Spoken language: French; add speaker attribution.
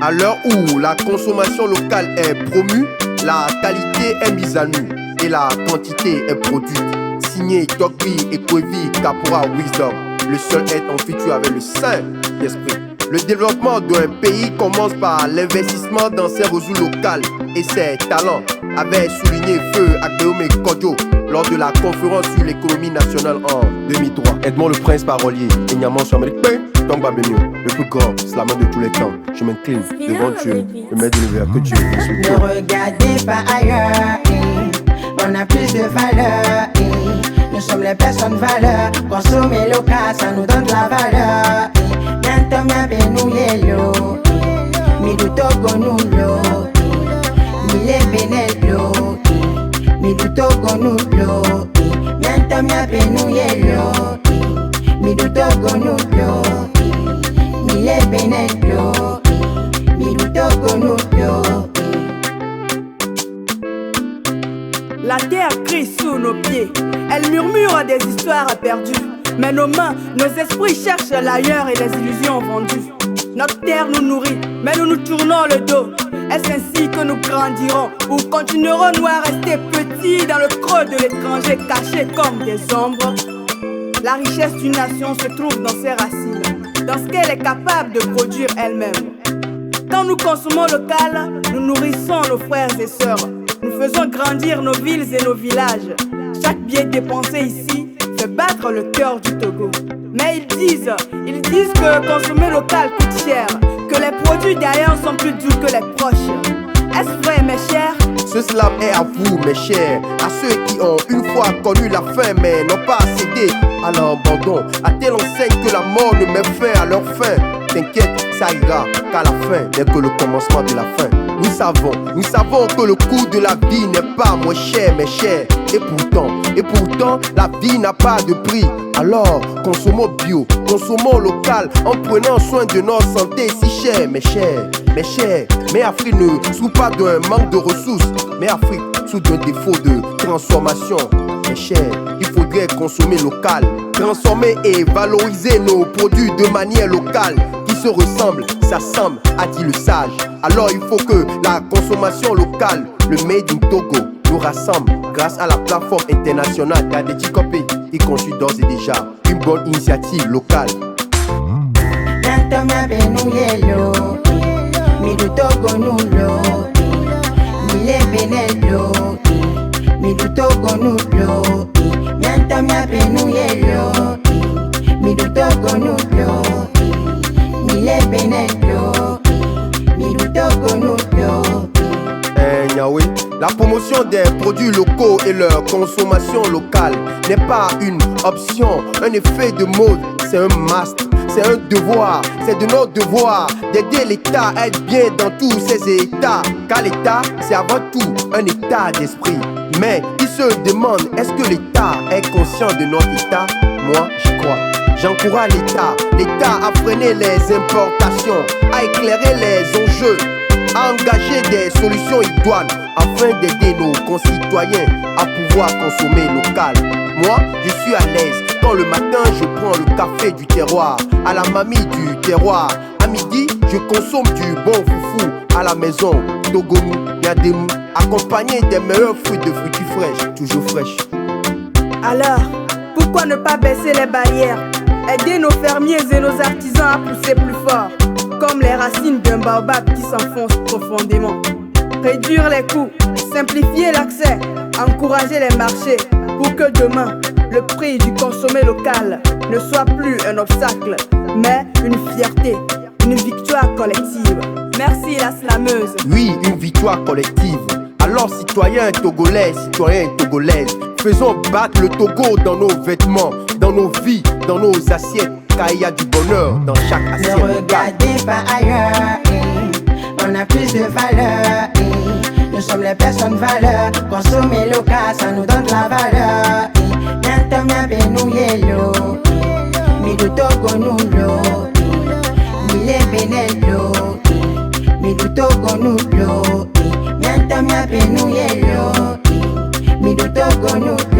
Speaker 1: À l'heure où la consommation locale est promue, la qualité est mise à nu et la quantité est produite. Signé Tokbi et Kwevi Kapora Wisdom, le seul être en futur avec le Saint-Esprit. Le développement d'un pays commence par l'investissement dans ses ressources locales et ses talents, avait souligné Feu Akeome Kodjo lors de la conférence sur l'économie nationale en 2003. Edmond le Prince parolier, Ignaman Souamelik Tongba Benio, le plus grand slammer de tous les temps. Je m'incline devant Dieu, le maître de l'univers que Dieu est.
Speaker 2: Ne regardez pas ailleurs, on a plus de valeur. Nous sommes les personnes valeurs. Consommer local, ça nous donne de la valeur. Maintenant, m'a benouillé l'eau. Mi du Togo nous l'eau. Mi les bénel l'eau. Mi du Togo nous l'eau. Maintenant, m'a benouillé l'eau. Mi du Togo nous l'eau. Mi les bénel l'eau. Mi du Togo nous l'eau.
Speaker 3: La terre crie sous nos pieds, elle murmure des histoires perdues. Mais nos mains, nos esprits cherchent l'ailleurs et les illusions vendues. Notre terre nous nourrit, mais nous nous tournons le dos. Est-ce ainsi que nous grandirons ou continuerons-nous à rester petits dans le creux de l'étranger, cachés comme des ombres? La richesse d'une nation se trouve dans ses racines, dans ce qu'elle est capable de produire elle-même. Quand nous consommons local, nous nourrissons nos frères et sœurs. Nous faisons grandir nos villes et nos villages. Chaque billet dépensé ici fait battre le cœur du Togo. Mais ils disent que consommer local coûte cher, que les produits d'ailleurs sont plus doux que les proches. Est-ce vrai, mes chers?
Speaker 1: Ce slam est à vous, mes chers, à ceux qui ont une fois connu la faim mais n'ont pas cédé à l'abandon, à telle enseigne que la mort ne met fin à leur faim. T'inquiète, ça ira qu'à la fin n'est que le commencement de la fin. Nous savons que le coût de la vie n'est pas moins cher, mes chers. Et pourtant, la vie n'a pas de prix. Alors, consommons bio, consommons local, en prenant soin de notre santé si chère, mes chers. Mais Afrique ne souffre pas d'un manque de ressources, mais Afrique souffre d'un défaut de transformation. Mes chers, il faudrait consommer local, transformer et valoriser nos produits de manière locale. Qui se ressemblent, s'assemblent, a dit le sage. Alors il faut que la consommation locale, le Made in Togo, nous rassemble grâce à la plateforme internationale d'Adeti Kopé qui conçut d'ores et déjà une bonne initiative locale.
Speaker 2: Mi du Togo nous l'eau. Mi les bénel l'eau. Mi du Togo nous l'eau. Mianta mia benouye l'eau. Mi du Togo nous l'eau. Mi les bénel l'eau. Mi du Togo nous l'eau.
Speaker 1: Niawe, la promotion des produits locaux et leur consommation locale n'est pas une option, un effet de mode, c'est un must. C'est un devoir, c'est de notre devoir d'aider l'État à être bien dans tous ses états. Car l'État, c'est avant tout un état d'esprit. Mais il se demande, est-ce que l'État est conscient de notre état? Moi, j'y crois. J'encourage l'État à freiner les importations, à éclairer les enjeux, à engager des solutions idoines afin d'aider nos concitoyens à pouvoir consommer local. Moi, je suis à l'aise quand le matin je prends le café du terroir, à la mamie du terroir. À midi, je consomme du bon foufou à la maison, Togonou, Niademou, accompagné des meilleurs fruits de fruits fraîches, toujours fraîches.
Speaker 3: Alors, pourquoi ne pas baisser les barrières? Aider nos fermiers et nos artisans à pousser plus fort, comme les racines d'un baobab qui s'enfonce profondément. Réduire les coûts, simplifier l'accès, encourager les marchés pour que demain, le prix du consommé local ne soit plus un obstacle, mais une fierté, une victoire collective. Merci la slameuse.
Speaker 1: Oui, une victoire collective. Alors citoyens togolais, citoyennes togolaises, faisons battre le Togo dans nos vêtements, dans nos vies, dans nos assiettes, car il y a du bonheur dans chaque assiette.
Speaker 2: Ne regardez pas ailleurs, on a plus de valeur. Nous sommes les personnes valeurs. Consommer local, ça nous donne de la valeur. Maintenant, mia benouye l'eau. Mi du Togo nous l'eau. Mi les bénel l'eau. Mi du Togo nous l'eau. Maintenant, mia benouye l'eau. Mi du Togo nous l'eau.